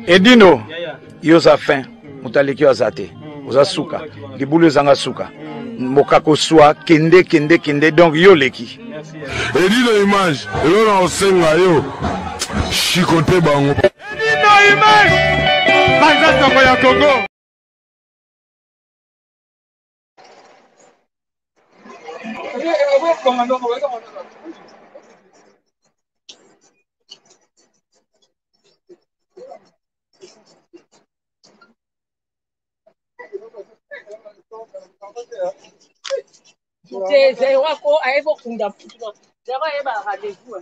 Edino, yoza fin, mutaleki wazate, oza suka, libulu zanga suka, mokako swa, kende, donc yo leki. Edino image, yo na osenga yo, chikote bango. Edino image, banza soko ya Congo. C'est wako aibo kunda puto. Jaba eba rendez-vous.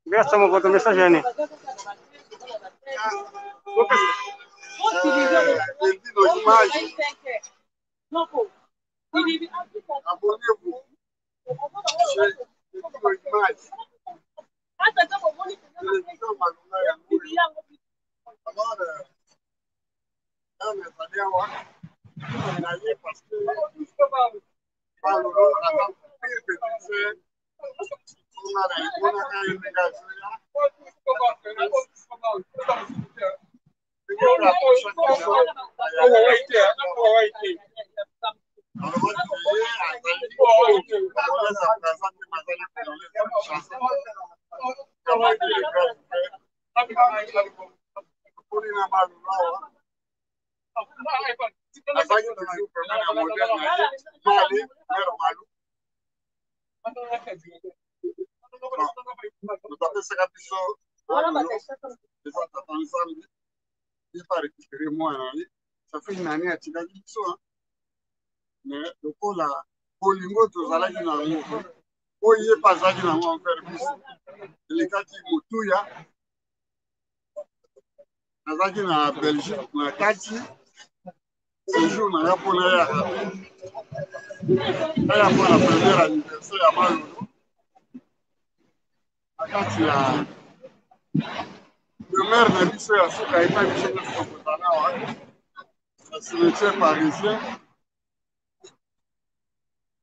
Versa votre message Annie. Abonnez-vous. Ça fait une année à Tidaki, mais le coup là, Polingo, tous à la dynamique, oh, il est pas à dynamique en faire les cas qui Moutouya, na Belgique, na Kati, ce jour, na Yaponaya, na Yapona premier anniversaire à Malolo, à Kati, le maire n'a dit ça, il n'a pas dit ça, le cimetière parisien,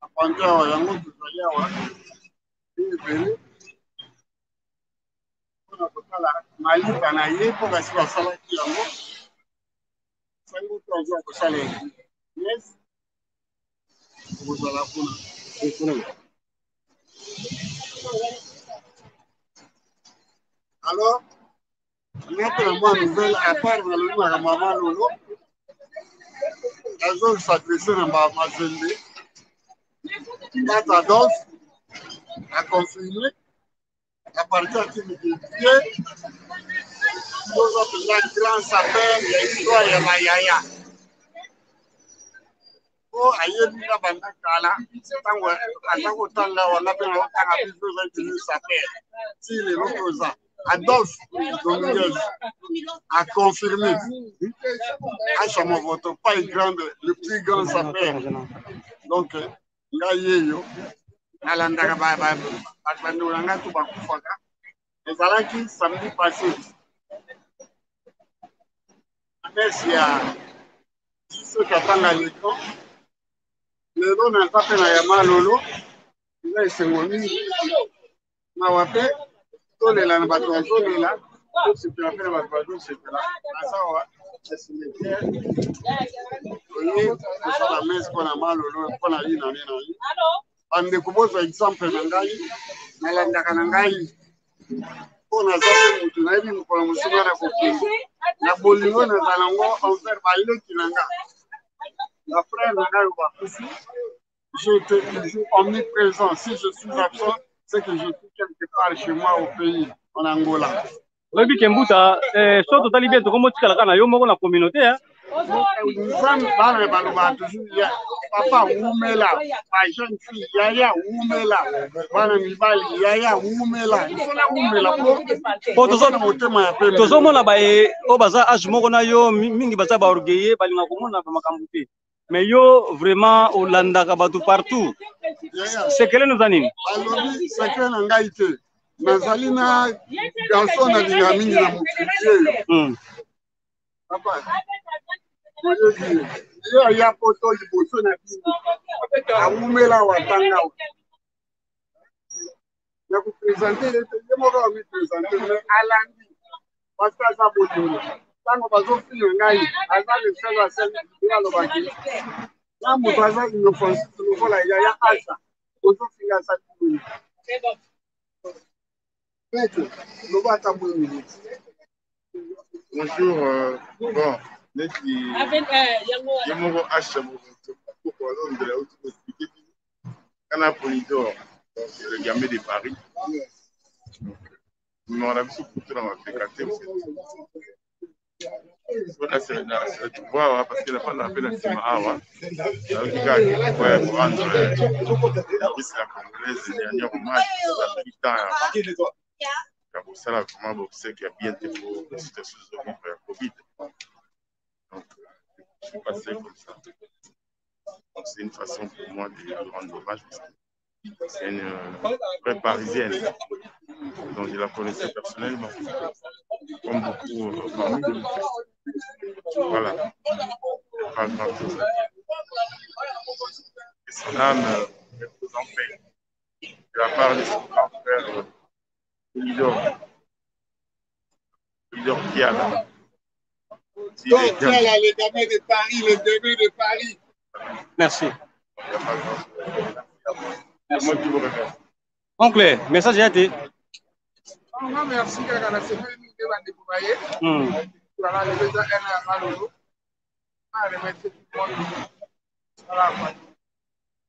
à Pangawa, Yango, Tuzayawa, et on a total Mali, Kanaye, pour la salle qui a mort. 5 ou 3 jours pour ça, yes. Vous allez la alors, maintenant, nouvelle, à part la maman Lolo, elles ont s'adressé à ma Zende. Tata Dos a confirmé à partir de Dieu, nous avons la grande sapin, l'histoire de la Yaya. Oh, aïe, nous avons un cala, tant là, on a bien besoin de sapin. Si les autres Adolphe Dominguez a confirmé à Chamavoto, pas une grande, le plus grand sapin. Donc, Ngayeyo, Nalandaka Banduranga Tubakufaka, et Zalaki samedi passé. Merci à ceux qui attendent à l'écran. Le nom n'a pas fait la Yama Lolo, il a été moni. Mawape, tous les lanbatos, tous les là, tout ce qui a fait la bateau, c'est là. C'est cimetière. Oui, c'est la messe qu'on a mal au long, qu'on a eu dans les nains. On découvre par exemple Nangaï, Nalandaka Nangaï. On a fait une tournée pour le musulman à côté. La Bolingo n'a pas l'ango, on fait bailler qui n'anga. La frère Nangaï ou Bakusi, j'étais toujours omniprésent. Si je suis absent, c'est que je suis quelque part chez moi au pays, en Angola. Oui, Kembuta, surtout Talibé, comment tu as la communauté, hein? Papa Oumela, ma jeune fille Yaya Oumela, Bana Mibali Yaya Oumela, il faut la Oumela pour tout ça, mon là-bas, au bazar, Ajmogona yo, Mingi Baza Baurgueye, Balina Komona, Makambuti. Mais yo, vraiment, au Landa Kabatu partout. C'est quel est nos animes? C'est quel est Nazalina, garçon na dinamini na mukije. Papa. Il y a poto liboso na bino. Aumela watanga. Je vais vous présenter, je vais vous présenter, mais à lundi, parce que ça va vous donner. Quand on va vous finir, on a le seul à celle qui est à l'obacé. Là, mon voisin, il me pense, il me faut la yaya Alsa. On va finir à ça. C'est bon. Le va t'avoir une minute. Bonjour, bon, Yamoro H. Canal Polydor, le gamin de Paris. Mais on a vu surtout dans ma fréquenté aussi. Tu vois, parce qu'il n'a pas l'appel à Sima Awa. Donc, il a pour rendre la congolaise le dernier hommage à 8 ans. Pour ça, là, comment c'est qu'il y a bien des situations de Covid. Donc, je suis passé comme ça. Donc, c'est une façon pour moi de rendre hommage. C'est une vraie parisienne. Donc, je la connaissais personnellement. Comme beaucoup parmi nous. Voilà. Pas grand chose à dire. Et son âme repose en paix. De la part de son grand frère, Polydor Kiala. Donc, voilà le gamin de Paris, le gamin de Paris. Merci. Moi qui vous remercie. Oncle, message a été. Non, merci, car la semaine, nous devons découvrir. Voilà, le président est à Malolo. Ah, le métier du monde. Voilà,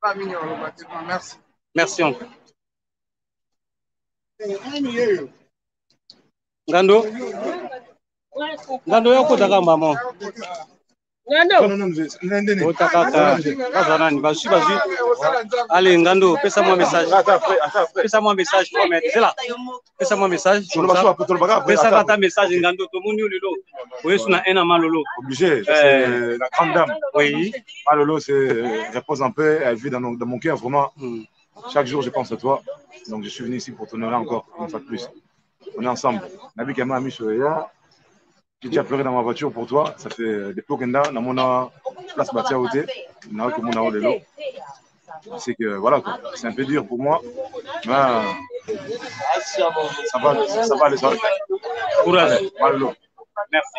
pas mignon, le bâtiment. Merci. Merci, oncle. Ngando? Ngando yoko taka maman. Ngando. Otaka bazanani basu. Allez Ngando, pesa-moi un message. Pesa-moi un message, c'est là. Pesa-moi un message. Pesa un message Ngando, tout le monde lolo. Oui, c'est un malolo. Obligé, c'est la grande dame. Oui. Malolo, c'est repose en paix, elle vit dans mon cœur vraiment. Chaque jour, je pense à toi. Donc, je suis venu ici pour t'honorer encore une fois de plus. On est ensemble. Nabi Kama Ami Soya. J'ai déjà pleuré dans ma voiture pour toi. Ça fait des pokenda. Dans mon place Batia Oté. C'est que voilà, c'est un peu dur pour moi. Mais ça va aller sur. Courage. Malolo. Merci.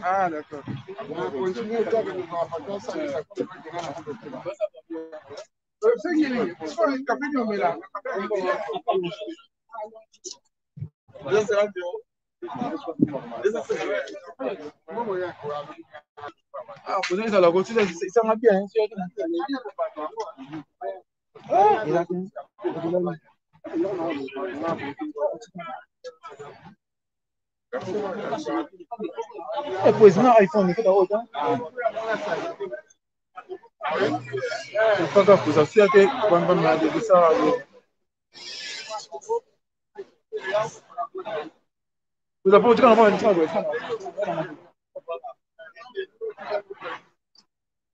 Ah, d'accord. On continue à ah, vous êtes à la route, ça m'a bien. Pois não, iPhone que tá outra. Paga coisa, se até quando me ade de salário. Você pode ficar na mão de salário,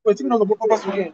pois não vou passar o quê?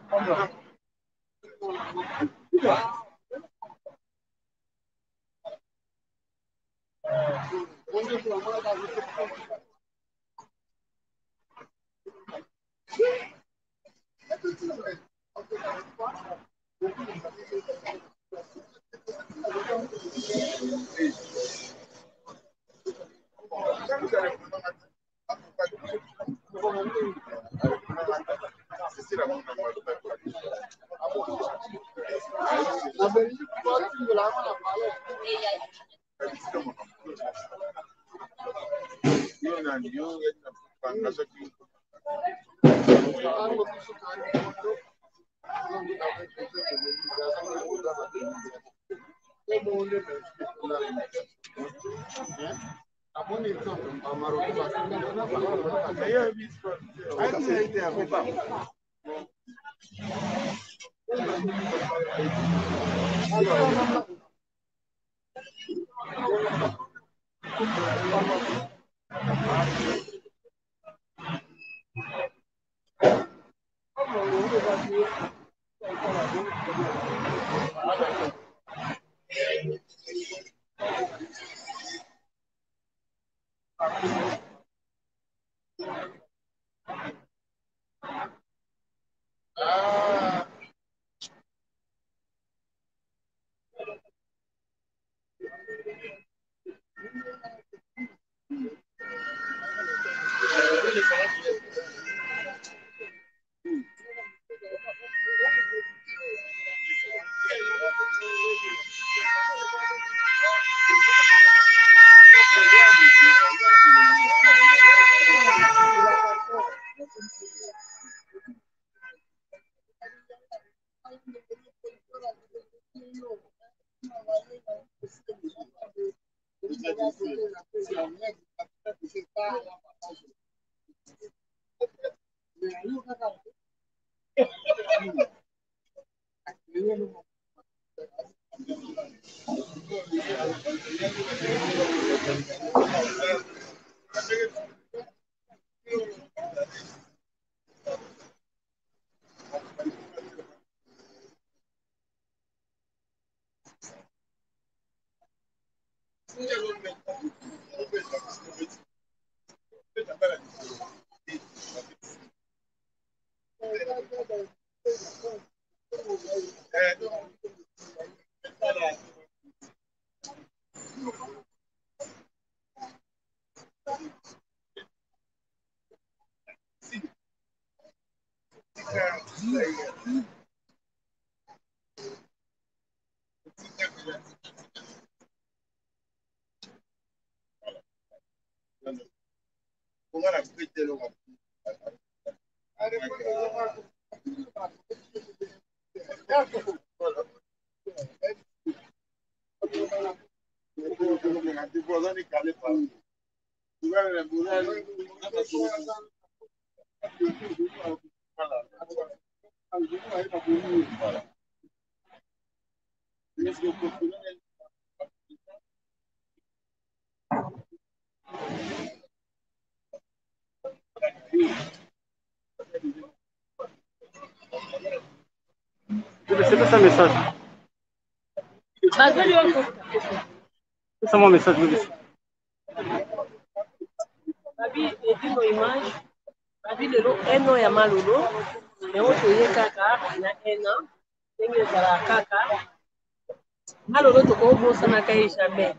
C'est pas ça un message. C'est ça mon message. Babi edino image babi lelo eno ya malolo yango toye kaka na ena ndenge ezala kaka malolo tokobosanaka ye jamais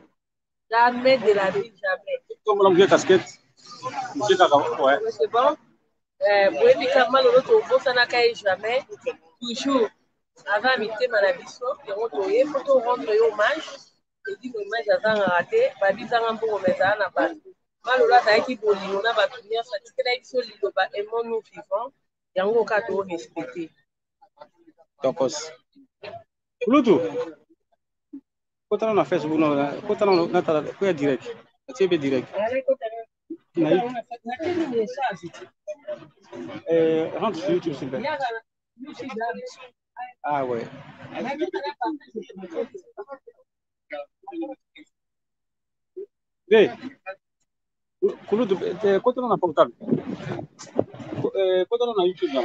jamais de la vie jamais Comme on a casquette. C'est kaka ouais. c'est bon boyebi ka malolo tobosanaka ye jamais toujours avant mitema na biso yango toye po torendre ye hommage edino image azangaka te babizanga mbongo ma ezala na bato malolo azalaki bolingo na bato nyonso atikela biso liloba aimons nous vivants yango kaka toorespecte Tokos. Lutu. Kotana na Facebook no, kotana na tala ko ya direct. Atibe direct. Rentre sur YouTube s'il te plaît. Ah ouais. Hey. Kulutu, kotana na portable. Kotana na YouTube là.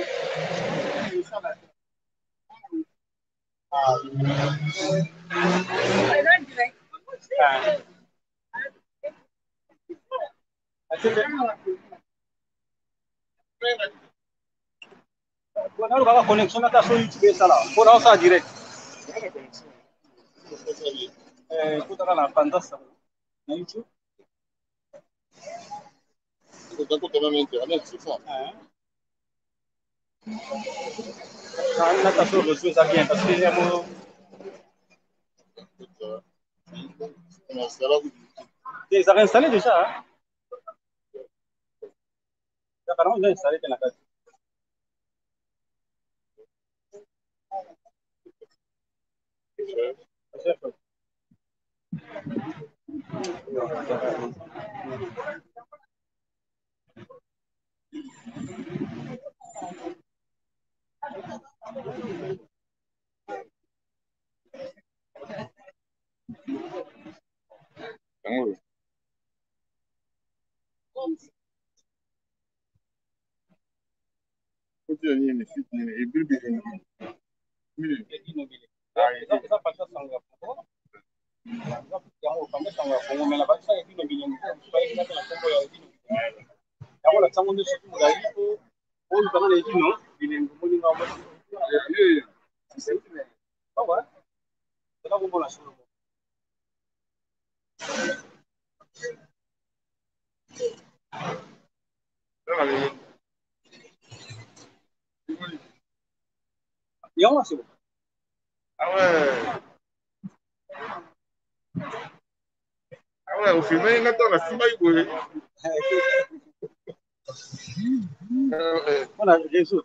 On a la connexion à sur YouTube ça là. On a ça direct. Écoute la panda ça. Na YouTube. C'est quand même internet, c'est ça. On a sur le choses à bien parce que ils ont installé déjà. Hein? Apparemment, ils ont installé dans la case. côté de Nîmes, et Bilbi. Ah ouais, au film, il y a la Simba. Voilà, réseau.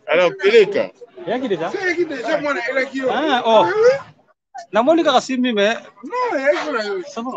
Alors, Peleka. Ah, oh. La Monica a simbi, mais. Non, Ça va.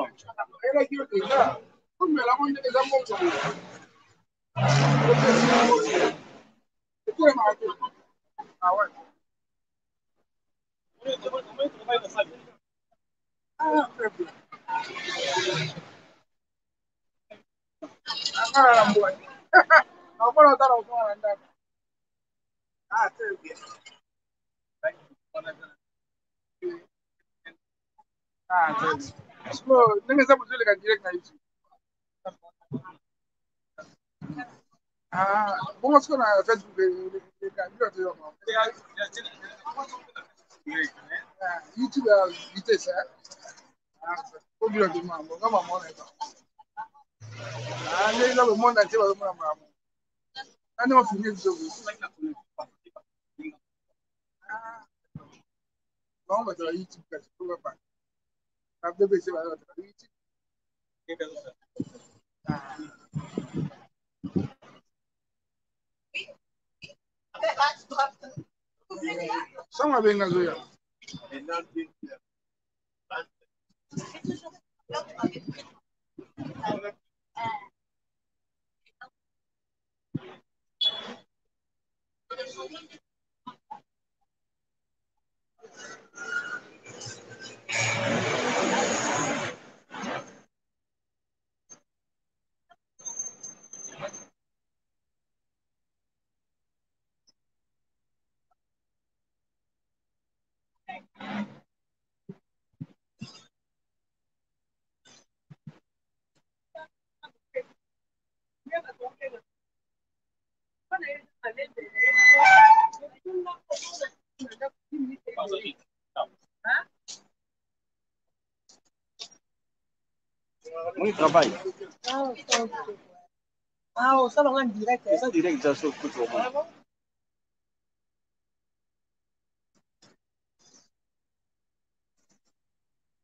Oui, travail. Ah, ça va en direct. C'est ça direct, ça sur tout le monde.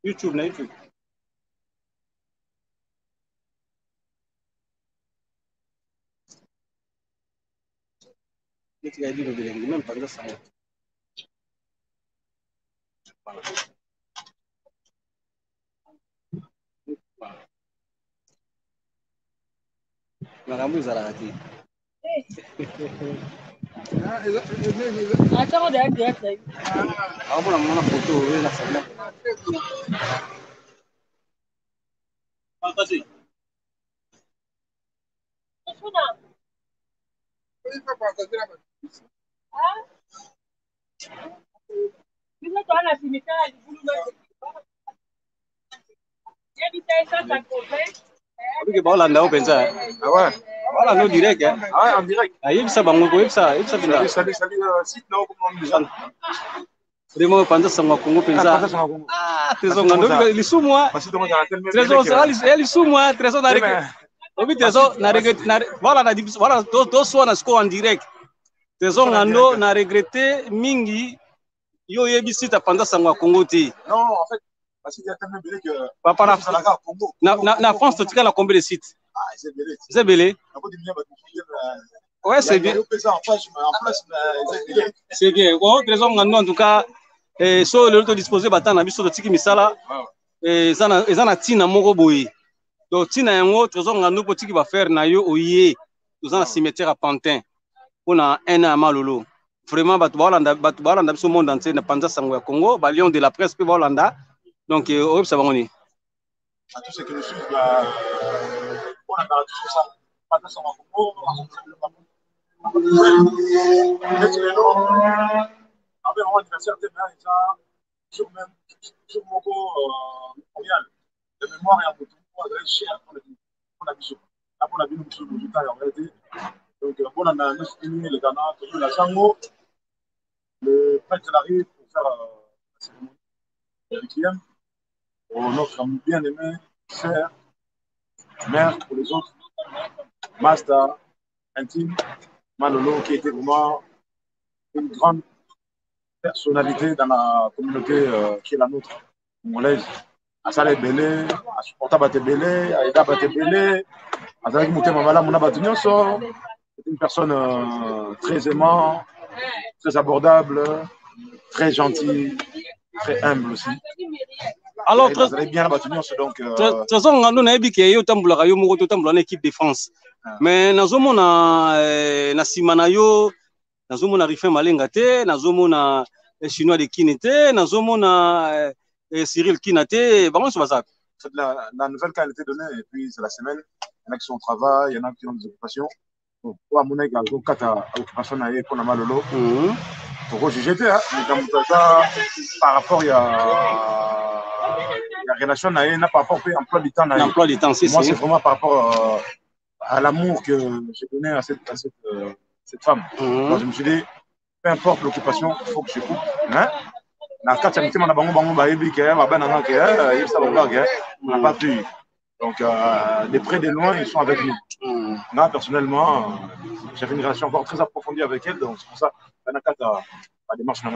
YouTube, na YouTube. Qu'est-ce qu'il a dit le bilingue, même pas de ça. Makambo ezalaka te. Attends, direct. Aomona mwana photo oyo na sala. Makasi. Obi baolanda o penza. Ah ouais. Voilà, no direct. Ah ouais, en direct. Ayebisa bango koyebisa pinda. Salut, site là, comment déjà. Remo panza sangwa Kongo penza. Ah, trésor ngando lisumwa. Trésor sera lisumwa, trésor na regret. Obi trésor na regret voilà do so na score en direct. Trésor ngando na regretter mingi yo yebisi ta panza sangwa Kongo ti. Non, en fait, parce qu'il y a tellement de que papa na France tu as combien de sites? C'est belé. Ouais, c'est bien. C'est bien. Bon, trésor ngando en tout cas, so le disposé batana biso de tiki misala. Ezana tina moko boye. Donc tina yango trésor ngando po tiki va faire na yo oye. Dans un cimetière à Pantin. On a un an à Malolo. Vraiment, Batoubalanda, ce monde entier, ne pense pas Congo, Lion de la presse, puis Balanda. Donc, ça va on est. À tous ceux qui nous suivent, on a tout ça. Pas de ça, avec un anniversaire de sur même sur mon Montréal. De mémoire et un peu tout, adresse cher pour la vision. Là, pour la vie, nous sommes en réalité. Donc, on a fini le Ghana, toujours la Sango. Le prêtre arrive pour faire la cérémonie de requiem. Notre bien-aimé, frère, mère pour les autres, master, intime, Malolo, qui était vraiment une grande personnalité dans la communauté qui est la nôtre, congolaise. Asale Belé, Asuporta Bate Belé, Aïda Bate Belé, Azalaki Moutema Mala Mouna Batunyoso. C'est une personne très aimante, très abordable, très gentille, très humble aussi. Alors, très bien donc. Trésor ngando na ebi ke yo tambula yo moko to tambula na équipe de France. Mais nazomona na simana yo nazomona Rifin Malenga te, nazomona chinois de Kinete, nazomona Cyril Kinate, bon c'est ça. La nouvelle qui a été donnée et puis c'est la semaine, il y en a qui sont au travail, il y en a qui ont des occupations. Pour mon égal, donc quatre occupations na pour na Malolo. Pour juger mais comme ça par rapport il y a la relation n'a pas rapport à l'emploi du temps. L'emploi du temps, c'est moi, c'est vraiment par rapport à l'amour que j'ai donné à cette femme. Donc, je me suis dit, peu importe l'occupation, il faut que je coupe. Hein? On n'a pas pu. Donc, de près de loin, ils sont avec nous. Moi, personnellement, j'avais une relation encore très approfondie avec elle. Donc, c'est pour ça la démarche je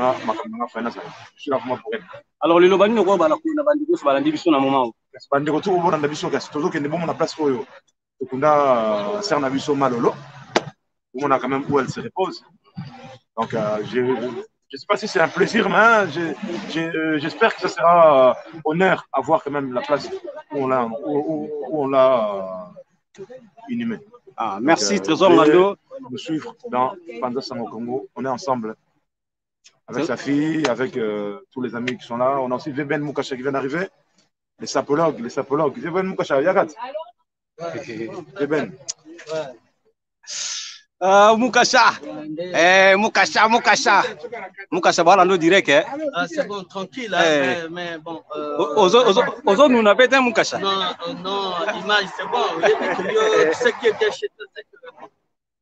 suis là vraiment pour elle. Alors, le Lobani, on va la division à un moment. Bandi retour au Rwanda biso kasi toujours qu'il y a bon la place oyo. Donc on a Serna biso Malolo. On a quand même où elle se repose. Donc je sais pas si c'est un plaisir mais j'espère que ça sera honneur à voir quand même la place où on l'a inhumé. Ah, merci Trésor Ngando. Nous suivre dans Panza Sango Congo. On est ensemble avec sa fille, avec tous les amis qui sont là. On a aussi Veben Moukacha qui vient d'arriver. Les sapologues. Veben Moukacha, Yagat. Veben. Moukacha. Moukacha, voilà, nous dirait que. C'est bon, tranquille, mais bon. Aux autres, nous n'avons pas un Moukacha. Non, l'image, c'est bon. Ce qui était chez toi, c'est que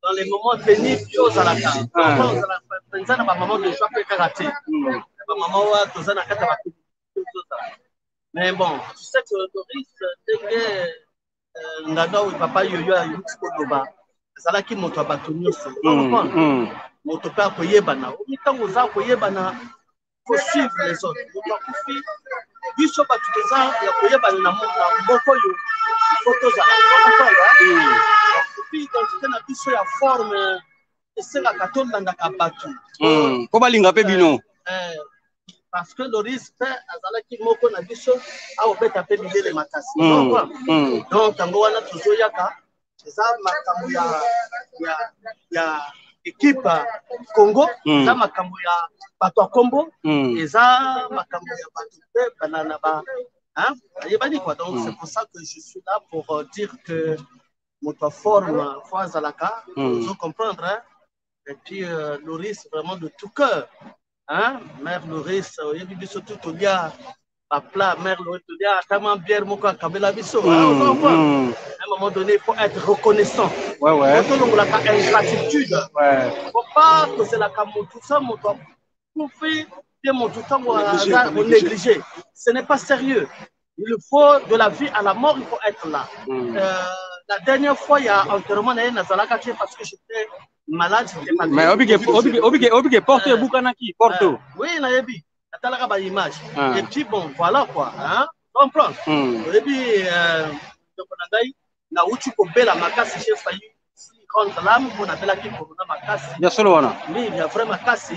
dans les moments pénibles, aux Alaka. Dans un moment de choix, karaté. Mais bon, tu sais que Doris, dès que Nganda ou papa Yoyo a eu ce combat, c'est là qu'il m'a battu. Mon père Koyebana, au temps où ça Koyebana, faut suivre les autres. Il faut pas tout ça, il y a Koyebana dans mon Bokoyo, il faut tout ça. Et puis, quand tu es dans la forme, c'est la catonne dans la battu. Comment l'inga pebino? Parce que le risque, azalaki moko na biso a obeta pe bidele makasi. Donc tango wana toujours yaka eza makambo ya équipe Congo, eza makambo ya bato Kombo, eza makambo ya bato pe banana ba hein, yebani quoi. Donc c'est pour ça que je suis là pour dire que notre forme fois zalaka, vous comprendre hein? Et puis le risque vraiment de tout cœur. Hein? Mère Loris, il y a du surtout il y a à plat, Mère Loris, il y a tellement bien mon Kabela Bisso. À un moment donné, il faut être reconnaissant. Ouais. Quand on a ingratitude, faut pas que c'est la camoufle, tout ça, mon temps. Pour faire bien mon tout temps, on négliger. Ce n'est pas sérieux. Il faut de la vie à la mort, il faut être là. La dernière fois, il y a enterrement parce que j'étais malade, j'étais malade. Mais obligé porter Bukanaki, Porto. Oui, il y a eu une image. Et puis bon, voilà quoi. Hein? Comprends? Et puis, na uti kobela makasi j'ai failli grande lame pour appeler qui corona makasi. Ya solo wana. Oui, il y a vraiment makasi.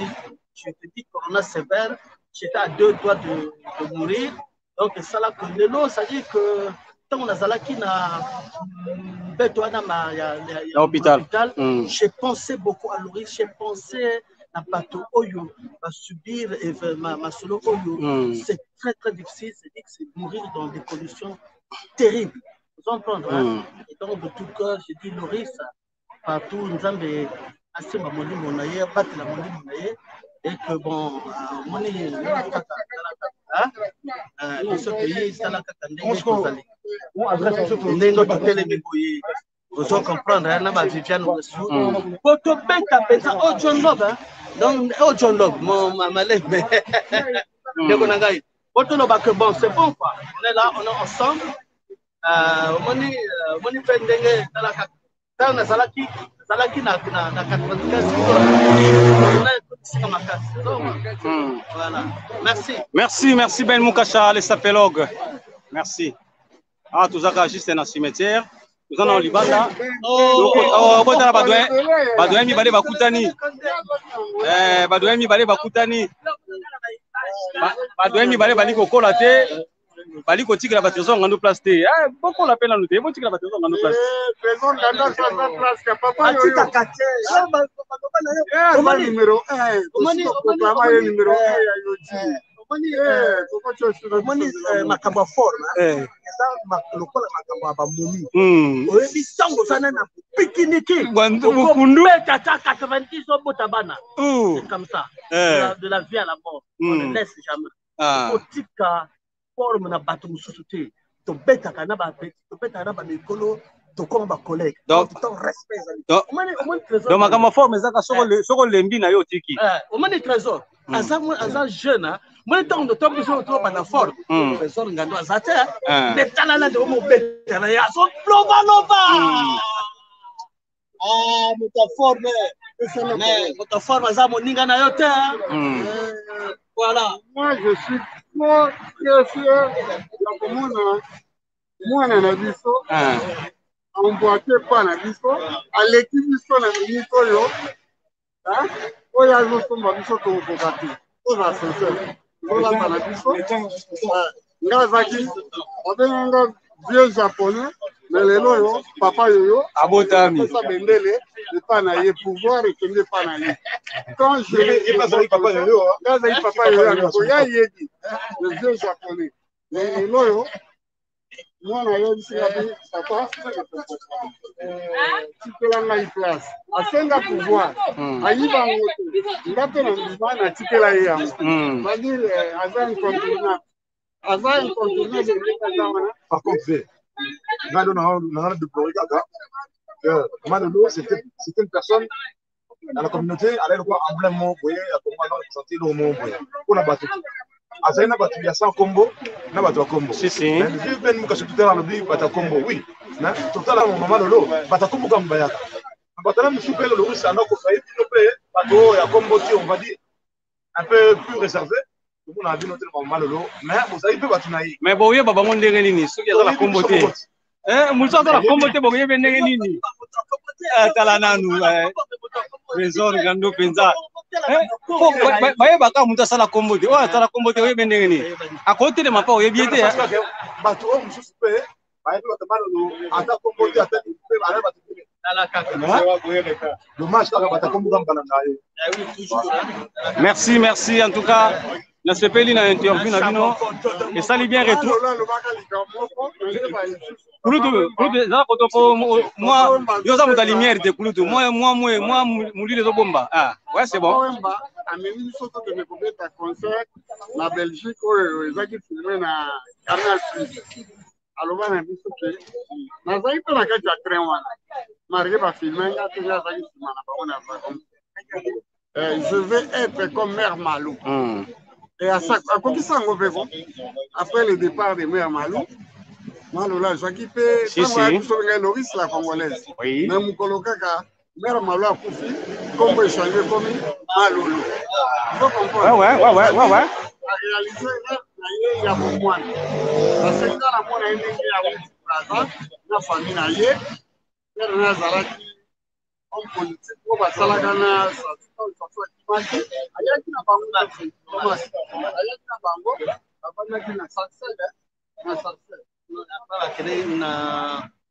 Je te dis corona sévère, j'étais à 2 doigts de mourir. Donc ça là que lelo ça dit que tant on a zalaki na beto na ma ya hôpital. J'ai pensé beaucoup à Loris, j'ai pensé à bateau oyo va subir et ma solo oyo. C'est très très difficile, c'est mourir dans des conditions terribles. Vous entendez hein? Et donc de tout cœur, j'ai dit Loris partout Nzambe asema moni monaye battre la moni monaye et que bon moni ce pays ça la katande ndenge totelemi boye ozo comprendre na ba Viviane Ouesso poto beta penza o John Love donc o John Love mon malembe ndeko na ngai poto no ba que bon c'est bon quoi on est là on est ensemble moni pendenge talaka tana salaki na 95 voilà merci Ben Mukasha les sapélogues merci tout ça juste un cimetière nous en Libanda botala badoyen mibale bakutani badoyen mibale bali kokola te bali kotikela batezo ngando place te beaucoup la peine nous te botikela batezo ngando place trésor ngando place ka papa yo kate numéro 1 numéro 1 ya yoji makambo forme eza lokola makambo ya bamomi oyebi sango sana na pikiniki bukundu tata 90 obota bana c'est comme ça de la vie à la mort on ne laisse jamais otika forme na bato mosusu te tobetaka na mikolo tokoma bacollègue donc makambo forme ezaka soko lembi na yo tiki omoni trésor aza jeune moni ntango ndoto biso tobanda forme trésor ngando aza te nde talala nde omobetana ye azolobaloba moto forme aza moninga na yo te voilà moi je suis très fier ya komona mwana na biso emboîté pa na biso aleki biso na minute oyo oyo azosomba biso tokokoka te oza sincere olamba na biso nga azaki abenganga vieux japonais mais lelo oyo papa yoyo abotami esa bendele epa na ye pouvoir ekende epa na ye quand azali papa yoyo ya yedi le vieux japonais lelo oyo mwana ayebisinga mpe papa tikela ngai place asenga pouvoir ayiba ngo te nga mpe na ndima natikela ye yango badire aza incontournable ndenge aza wana par contre Malolo n'a pas de pleurer kaka. Malolo, c'était une personne dans la communauté, elle est quoi emblématique, vous voyez, comment on sentit le mot, pour la battre. Azai na batu ya sans combo, na batu combo. Si si. Mais vu Ben Mukasha tout à l'heure, on dit batu combo, oui. Na tout à l'heure, maman Lolo, batu combo comme bayaka. Batu là, monsieur Pelo, le russe, alors qu'on fait batu ya combo, on va dire un peu plus réservé. On a vu notre maman Lolo, mais vous avez peu batu naï. Mais bon, oui, baba mon ndenge nini, ceux qui ont la combo té. Mulso la combo té, bon, oui, ben ndenge nini. Talana nous, trésor ngando penza. Baye baka muta sala combo té, oh sala combo té, oui, ben ndenge nini. À côté de ma part, oui, bien té. Batu o musu super, baye batu Malolo, ata combo té, ata baye batu. Merci, merci en tout cas. Na sepeli na interview na bino et ça li bien retour. Kulutu za kotopo moi yo za muta lumière de kulutu moi mulile zo bomba. Ouais c'est bon. Ameni biso to de kobeta concert na Belgique oyo ezaki filmé na Canal+. Aloba na biso ke nazali mpe na kati ya train wana marqué ba filmé nga te nazali nsima na bango na wagon. Je vais être comme Mère Malou. Et à ça, à quoi qui s'en va après le départ de Mère Malou, Malola, Jackie P, Loris la congolaise. Oui. Mais mon colocaka, Mère Malou a Koufi, comme vous échangez comme Malolo. Il faut comprendre. Ouais. À réaliser, il y a pour moi. Parce que dans la moine, il y a na famille na ye père na azalaki homme politique oyo basalaka na Kimaki ayaki na bango na diplomate ayaki na bango bavandaki na Sarcelles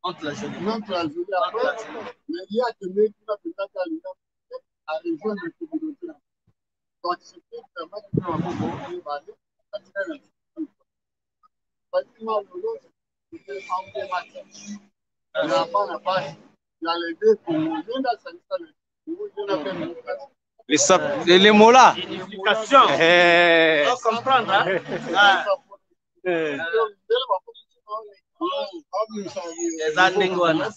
entre la jolie après mais ye akendeki na peut-être alinga à rejoindre la communauté donc c'était vraiment que na bango ebale batika na bâtiment lolo c'était emblématique na bana basi na les deux Congolais na salisa les mots là. L'éducation. On comprendre. Les Andengwana.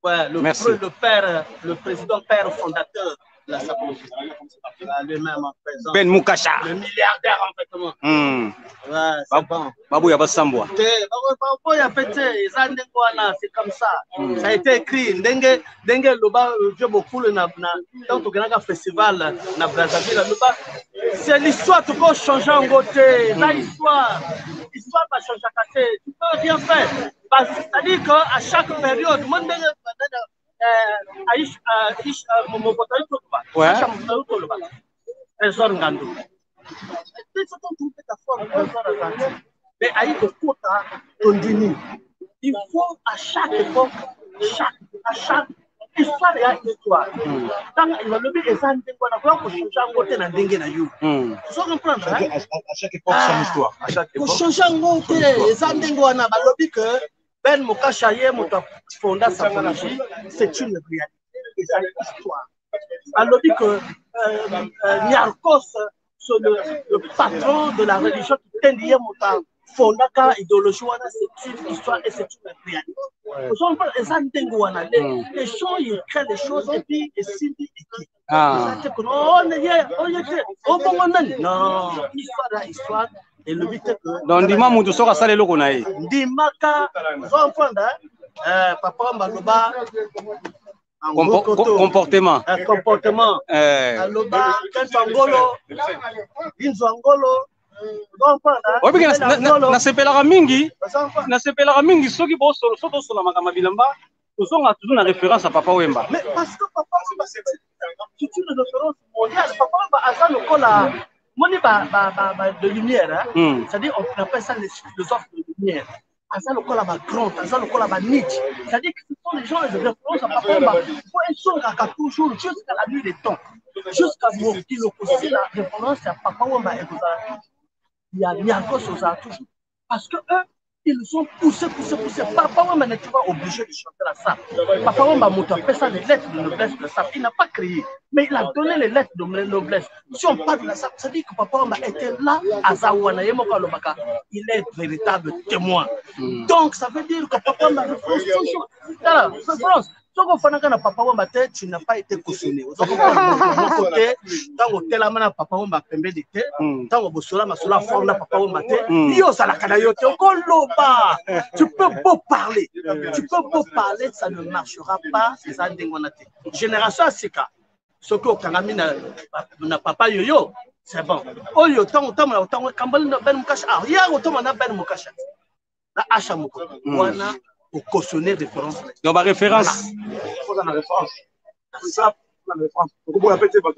Ouais, le président père fondateur de la sapologie. Lui-même en présent. Ben Mukasha. Le milliardaire en fait. Ouais, c'est bon. Babou Yabasambwa. C'est comme ça. Ça a été écrit. Dengue Loba, Dieu beaucoup le dans le festival na Brazzaville. C'est l'histoire tout qu'on change en côté. L'histoire va changer à côté. Tu peux rien faire. C'est-à-dire qu'à chaque période, il faut à chaque époque, à chaque histoire, il y a une histoire. Quand il va lever les années, on a changer en côté dans dengue na you. Vous comprendre? À chaque époque, son histoire. Pour changer en côté, les années on a lobby que Ben Mukasha Moto fonda Sapologie, c'est une réalité et c'est une histoire. On lobby que Niarkos, c'est le patron de la religion qui tendait Moto fondaka idéologie, c'est une histoire et c'est une réalité. Les gens ils créent des choses et puis ils signent écrit. Non, histoire et le but que donc Ndima mutu soka sala eloko na ye. Ndimaka papa Mbaloba comportement. Comportement. Aloba Kentangolo, Inzwangolo. nasepelaka mingi soki bosola makambo bilamba tozonga toujours na référence à Papa Wemba. Mais parce que Papa Wemba c'est une référence mondiale. Papa Wemba a le cola moni de lumière, c'est-à-dire on appelle ça les philosophes de lumière. Asa le cola grand, asa le cola Nietzsche. C'est-à-dire que ce sont les gens de référence à Papa Wemba. Il faut être sûr qu'à toujours jusqu'à la nuit des temps, jusqu'à ce qu'il aussi la référence à Papa Wemba et il y a Niarkos toujours. Parce que eux, ils nous ont poussé. Papa Wemba n'était pas obligé de chanter la sape. Papa Wemba a fait ça les lettres de noblesse de la sape. Il n'a pas créé, mais il a donné les lettres de noblesse. Si on parle de la sape, ça dit que Papa Wemba était là à Zawana. Il est véritable témoin. Donc ça veut dire que Papa Wemba référence toujours. Référence. Si on fait Papa Wemba, tu n'as pas été cautionné. Tant que la Papa Wemba pembe de thé, tant que Bosola Masola forme la Papa Wemba thé, yo ça la canayote, tu peux beau parler, ça ne marchera pas. C'est ça dengonate. Génération Sika, ce que Kanami n'a Papa Yoyo, c'est bon. Oh yo, tant Kambal Ben Mukasha, ah, il y a autant Ben Mukasha, la Hacha Moko, wana. Pour cautionner référence. Donc, ma référence. Il faut la référence. C'est ça, la référence. Donc, vous répétez, ouais.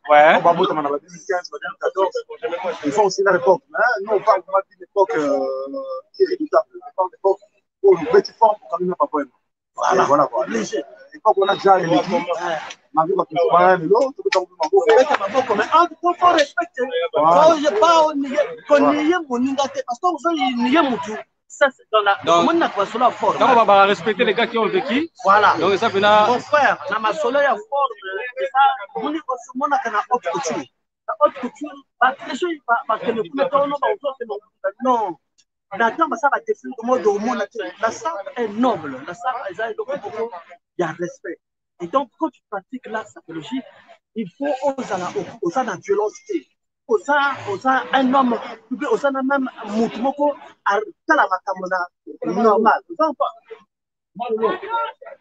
On va voter en 2015, 2014. Il faut aussi la réponse. Nous, on parle de l'époque irréductible. On parle de l'époque où le petit fort, quand même, pas poème. Voilà. L'époque où on a déjà les l'équipe. Marie va toujours parler de l'autre. Mais il faut respecter. Parce que ça, c'est dans la forme. Donc, on va respecter les gars qui ont vécu. Voilà. Donc, ça, mon frère, dans ma soleil à forme, on est dans la haute couture. La haute couture, les gens, non. Maintenant, ça va définir le mode au monde. La sape est noble. La sape, il y a respect. Et donc, quand tu pratiques la sapologie, il faut oser la violence. Osa un homme, osa même Moutimoko, à la matamona normal.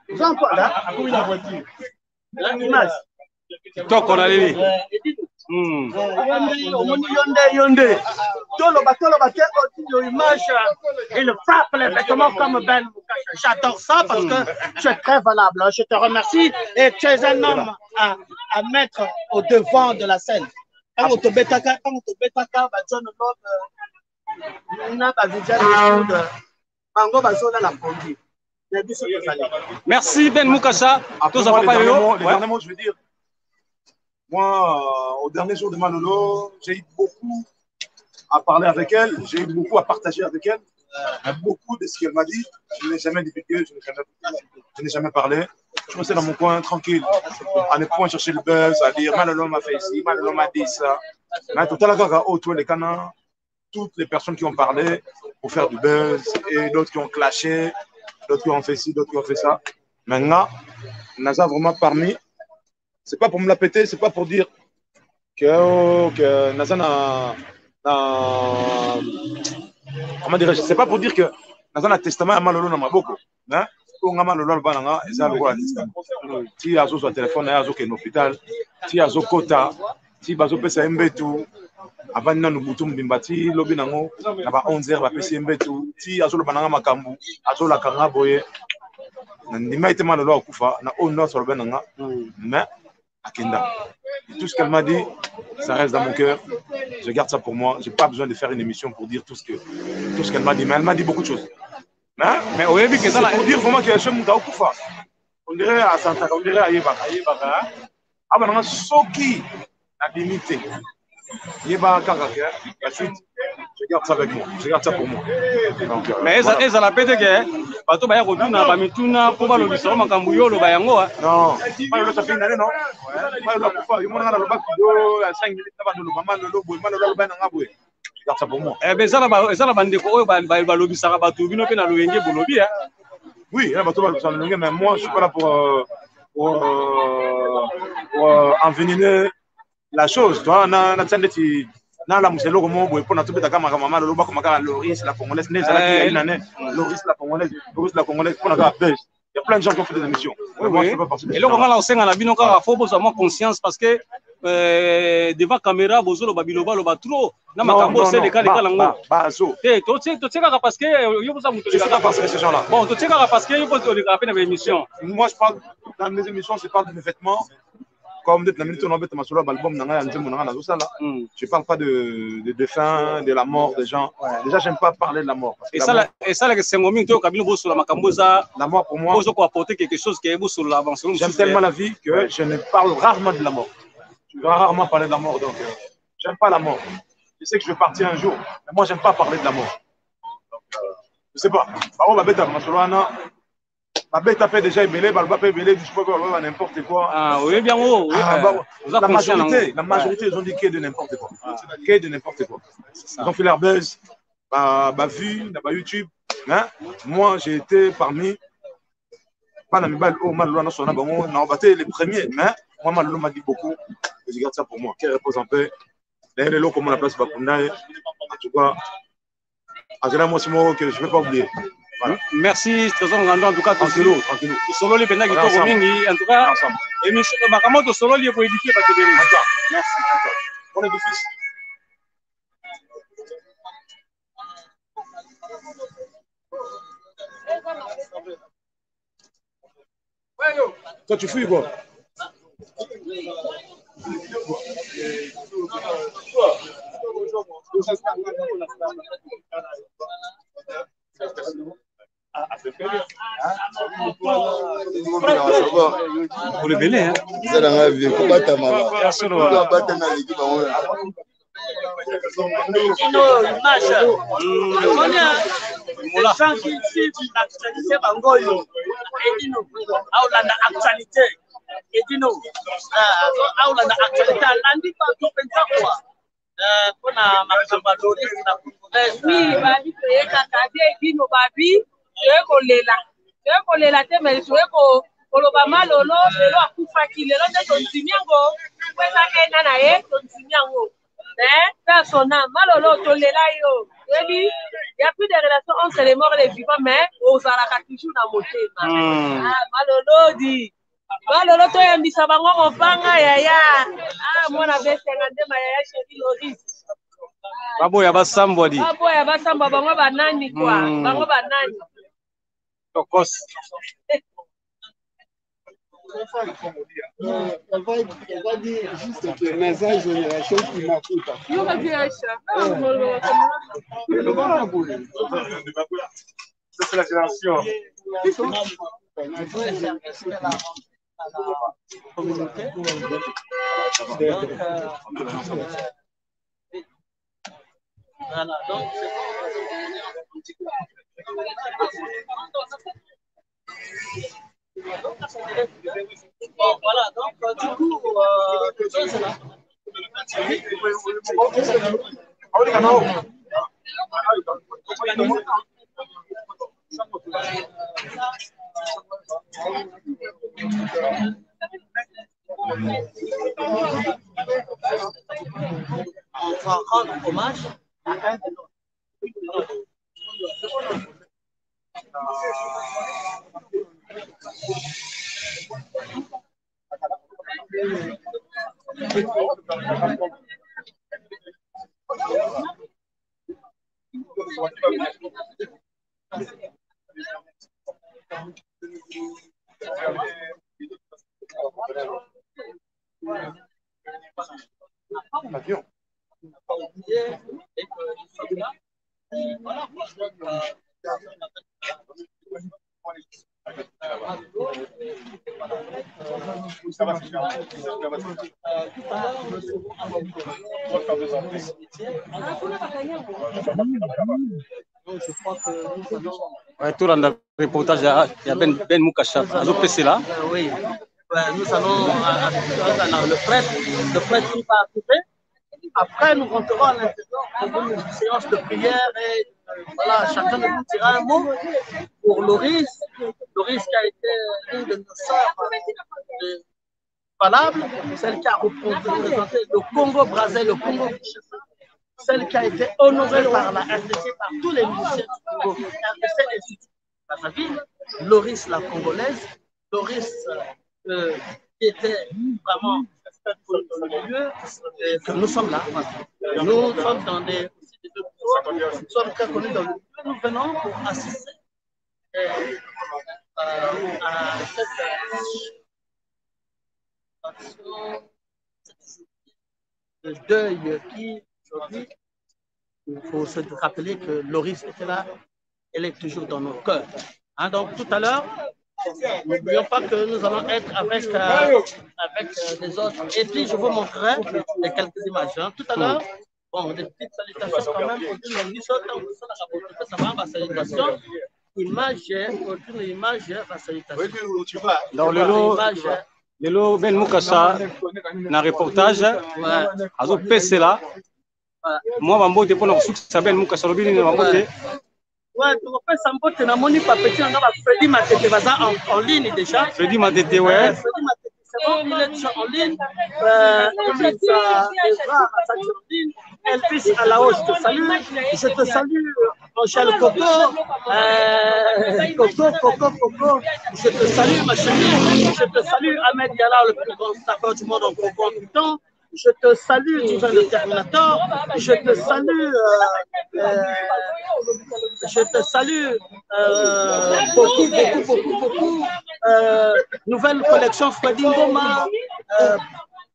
Jean-Paul, là, la voiture. L'image. TikTok on a les. Yonde. Toloba, image. Il frappe les vêtements comme Ben Moukasha. J'adore ça parce que tu es très valable. Je te remercie et tu es un homme à mettre au devant de la scène. Quand on te betaka, John Merci Ben Moukasha. Les derniers mots, je veux dire, moi, au dernier jour de Malolo, j'ai eu beaucoup à parler avec elle, j'ai eu beaucoup à partager avec elle. Beaucoup de ce qu'elle m'a dit, je n'ai jamais divulgué, je n'ai jamais parlé. Je restais dans mon coin, tranquille, à ne point chercher le buzz, à dire Malolo m'a fait ici, Malolo m'a dit ça. Mais tout à l'heure, autour des canards, toutes les personnes qui ont parlé pour faire du buzz et d'autres qui ont clashé, d'autres qui ont fait ci, d'autres qui ont fait ça. Maintenant, Naza vraiment parmi. C'est pas pour me la péter, c'est pas pour dire que Naza n'a. Comment dirais-je? C'est pas pour dire que Naza n'a testament à Malolo n'a pas beaucoup. Hein? On a Malolo le bananga, et ça le voit testament. Si Azo sur téléphone, Azo qui est l'hôpital, si Azo Kota, si Bazo pesa Mbetu, avant nous boutum bimbati, lobi nango, naba 11h, va pesa Mbetu, si Azo le bananga makambu, Azo la kanga boye. Nima été Malolo au Koufa, na on sur le bananga, mais Akenda. Tout ce qu'elle m'a dit, ça reste dans mon cœur. Je garde ça pour moi. Je n'ai pas besoin de faire une émission pour dire tout ce qu'elle m'a dit. Mais elle m'a dit beaucoup de choses. Hein? Mais au début, c'est pour dire vraiment qu'il y a un Mouta Koufa. On dirait à Santa, on dirait à Yébaka. Ah, mais on a Soki, la dignité. Yébaka, la suite. Je garde ça avec moi. Je garde ça pour moi. Donc, mais elle a pété que bato baya koduna ba mituna ko ba lobisa makambu yo lo ba yango non pas le ça fait une année non pas le kufa yo mona la loba kido ya 5 minutes na ba lo mama lo boy mala lo ba na ngabwe je garde ça pour moi ben ça la bande ko oyo ba lobisa bato bino pe na loyenge bolobi oui là bato ba lobisa loyenge mais moi je suis pas là pour enveniner la chose toi na tsandeti na la muselo comme boy pour na tubeta kama mama lo ba comme Loris la congolaise n'est ça qui a une année Loris la congolaise pour na ka pêche il y a plein de gens qui ont fait des émissions moi je peux pas participer et là on va lancer na bino ka faut avoir conscience parce que devant caméra bozolo babiloba lo ba trop na makambo c'est les cas lango bazo to tseka parce que yo boza muto les parce que ces gens là bon to tseka parce que yo boza les rappeler dans l'émission moi je parle dans mes émissions je parle de mes vêtements. Comme de la minute on a fait ma album je parle pas de défunts, de la mort des gens. Déjà j'aime pas parler de la mort. Et ça c'est un moment où kabino bo sur la makamboza la mort pour moi faut apporter quelque chose qui est beau sur l'avance. J'aime tellement la vie que je ne parle rarement de la mort. Je vais rarement parler de la mort donc j'aime pas la mort. Je sais que je vais partir un jour mais moi j'aime pas parler de la mort. Donc je sais pas. Par ma bête à ma bête a fait déjà ébélé, bah le ébélé, je peux pas n'importe quoi. Ah oui, bien haut. La majorité, ils ont dit qu'il y a de n'importe quoi. Qu'il y a de n'importe quoi. Ils ont fait leur buzz, vu, dans YouTube. Hein? Moi, j'ai été parmi. Pas la mibale, oh, Malolo, on a battu les premiers, mais moi, Malolo m'a dit beaucoup. Et je garde ça pour moi. Qui repose en paix. D'ailleurs, les lots, comme on la place Bakundaï. En tout cas, moi, c'est moi que je ne vais pas oublier. Voilà. Merci Trésor Ngando en tout cas tranquille solo les pendant que to mingi en tout cas émission makamoto solo li pour édifier bato de merci on est de fils toi tu fouilles quoi Pour le belé, hein. C'est dans la vie. Comment t'as mal? kolela te mais soye koloba malolo lelo akufaki lelo nde tondimi yango po ezakenda na ye tondimi yango personnel malolo tolela yo oyebi y a plus de relation entre les morts et les vivants mais ozalaka toujours na motema malolo di Lolo toyambisa bango kopanga yaya. Ah mwana besenga ndema yaya chéri Loris. Baboya basambwa di. Baboya basambwa bango banani kwa. Bango banani. Tokos. Elle va dire juste que mes âges génération qui m'écoute. C'est la génération. Voilà, donc bon, voilà, donc du coup, c'est là. On va rendre hommage à un de nos. Avion. Tout le reportage, il y a Ben Moukachaf. Là. Oui, nous allons le prêtre qui va arriver. Après, nous rentrerons à l'intérieur pour une séance de prière et voilà, chacun de nous dira un mot pour Loris. Loris qui a été une de nos sœurs valables, celle qui a représenté le Congo-Brazzaville, le Congo-Kinshasa, celle qui a été honorée par la RDC, par tous les musiciens du Congo, RDC et Brazzaville, Loris la Congolaise, Loris qui était vraiment que nous sommes là. Nous sommes dans des nous sommes très connus dans le milieu. Nous venons pour assister à cette action de deuil qui, aujourd'hui, il faut se rappeler que Loris était là, elle est toujours dans nos cœurs. Hein, donc tout à l'heure, n'oublions pas que nous allons être avec les autres. Et puis, je vous montrerai quelques images. Hein. Tout à l'heure, bon, des petites salutations quand même. Salutation. Image, la salutation. Dans le lot, Ben Moukassa, dans le reportage, à ce PC là, moi, je vais vous dire que Ben Moukassa, je vais vous dire ouais, tu refais Sambote, tu n'as pas petit, on a Freddy Matete en ligne déjà. Freddy Matete, ouais. Freddy Matete, c'est bon, il est déjà en ligne. Elvis à la hausse, je te salue. Je te salue, Angèle Coco. Coco. Je te salue, ma chérie. Je te salue, Ahmed Yala, le plus grand sapeur du monde en Congo en tout temps. Je te salue, Divin le Terminator. Je te salue, beaucoup. Nouvelle collection Freddy Ngoma.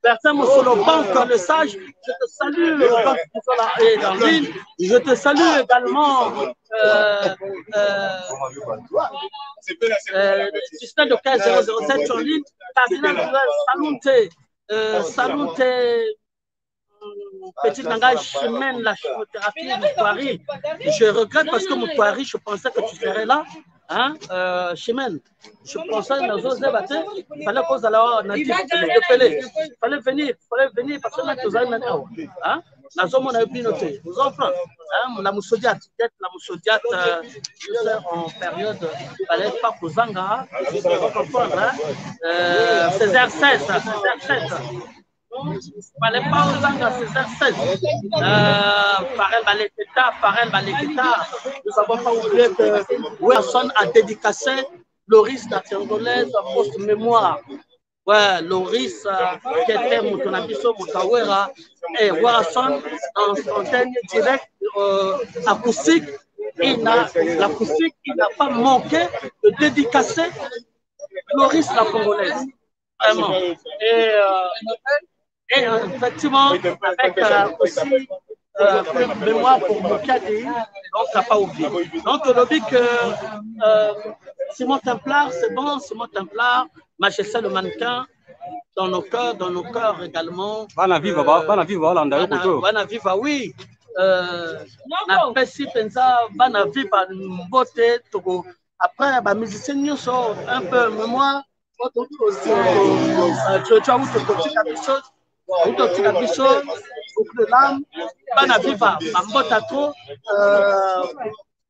Bertin Mosolo Banque, le sage. Je te salue, dans ligne. Je te salue également. Système de 15007 en ligne. Salute, petite langage chemin, la chimiothérapie, Moutouari. Je regrette parce que Moutouari, je pensais que tu serais là. Hein, chemin. Je pensais que nous avons il fallait qu'on allait il fallait venir parce que nous avons hein, on a pu noter. Nous offrons la moussodiate, en période, il ne fallait pas pour Zanga, il faut comprendre. Césaire 16, il fallait pas aux Zanga, Césaire 16. Farel Baleketa. Nous n'avons pas oublié que Wilson a dédicacé Loris la Congolaise post-mémoire. Ouais, Loris, qui était Moutonabiso, Moutawera, et Warason, en spontané direct, acoustique. L'acoustique, il n'a pas manqué de dédicacer Loris la Congolaise. Vraiment. Et effectivement, avec aussi mémoire pour Mokadi, donc n'a pas oublié. Donc, on a dit que Simon Templar, c'est bon, Simon Templar, Majesté le mannequin, dans nos cœurs également. Bana viva, Bana viva, oui. Na pesi penza, bana viva, mbote, togo. Après, les musiciens sont un peu mémoire. Tu as vu beaucoup de larmes, bana viva, mbota trop.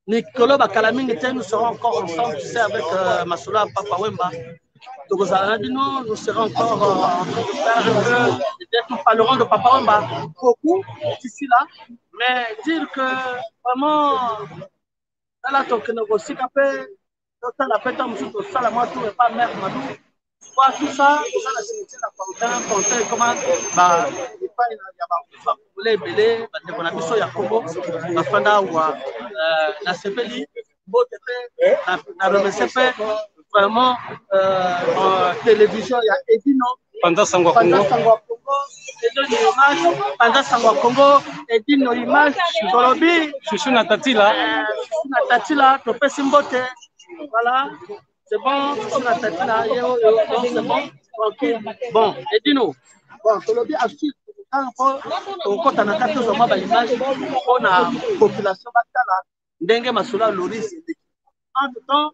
Nicolo Bakalamine, nous serons encore ensemble, tu sais, avec Massoula Papa Wemba. Nous serons encore en train de faire un peu, peut-être nous parlerons de Papa Wemba beaucoup d'ici là, mais dire que vraiment, dans la toque négocie, dans la pète, nous sommes la moitié, pas mère Madou. Tout ça, nous allons se mettre compter comment, il y a les belés, on a mis ça, il y a Congo, la Fanda ou la CPI, la RMCP, vraiment, en télévision, il y a Edino, Panda Sangwa Congo, Panda Sangwa Congo, Edino Image, Solobi, Chouchou Natatila, Topé Simbote, voilà. C'est bon, c'est bon, tranquille. Bon, et dis-nous, bon, Tolobi a su, au compte en attaque, nous avons l'image, on a population, Dengue Masula Loris. En tout temps,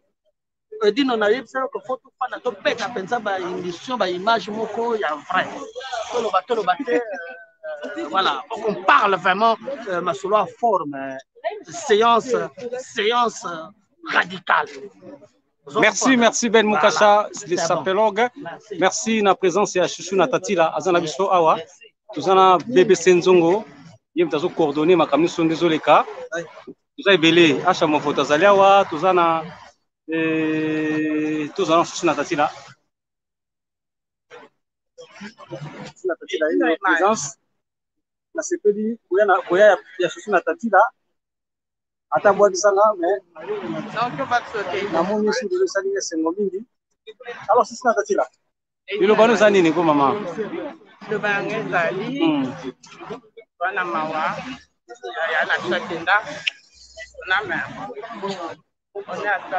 dis-nous, on a eu ça, que faut tout faire, on a tout fait, on a émission, image, moko, il y a vrai. Voilà, on parle vraiment, Masula forme, séance radicale. Merci Ben Moukasha de Sapelog. Merci na présence ya Chouchou Natatila azana biso awa. Tuzana BBC Nzongo. Yem tazo coordonner makamni son désolé ka. Tuza ebele acha mofota zali awa tuzana Chouchou Natatila. Chouchou Natatila une présence. Na sepeli koya ya Chouchou Natatila. Ata bwa bisanga mais namoni sur le salinga sengo mingi alors Chouchou Natatila ilo bano za nini ko mama le bange zali bana mawa ya na tsakinda na ma on a ça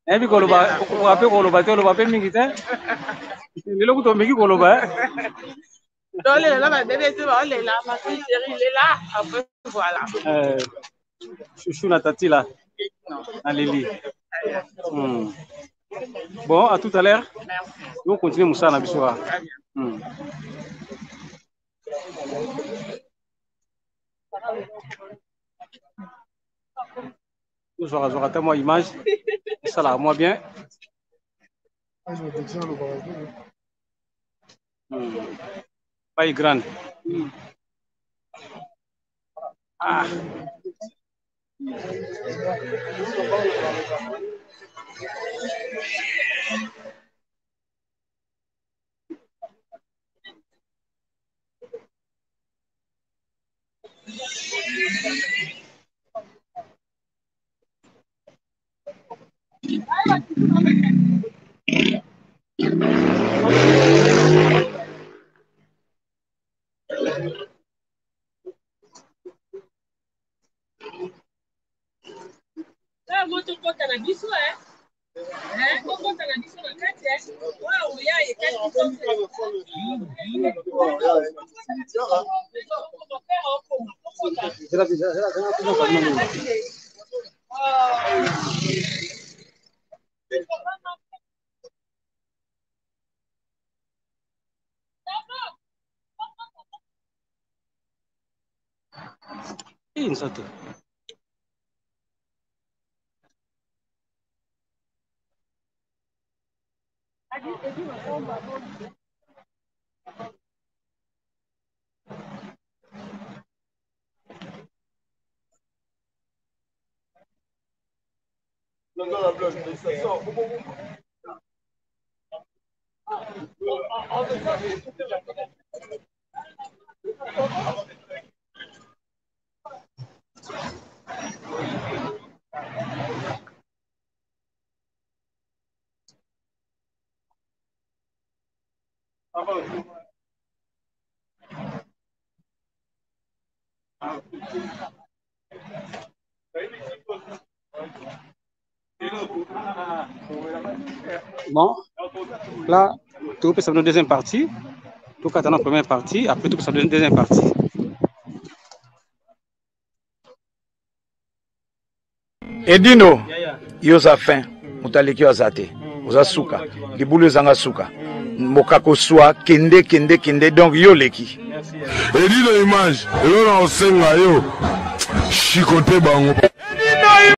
ebi koloba wape koloba te loba pe mingi te ndilo kuto mingi koloba dole la ba bébé tu va là ma fille chérie il est là après voilà Chouchou Natatila à Lili. Bon, à tout à l'heure. On continue Moussa Nabisoua. Toujours à moi image. Ça là, moi bien. Pas grande. Ah. Moto kota na biso kota na biso na kati wow ya Insato. Bon, là, tout peut s'amener une deuxième partie. Tout cas, dans la première partie, après tout peut s'amener une deuxième partie. Edino, yoza fin, mutaleki wazate, oza suka, libulu zanga suka, mokako swa, kende, donc yo leki. Edino image, yo na osenga yo, chikote bango.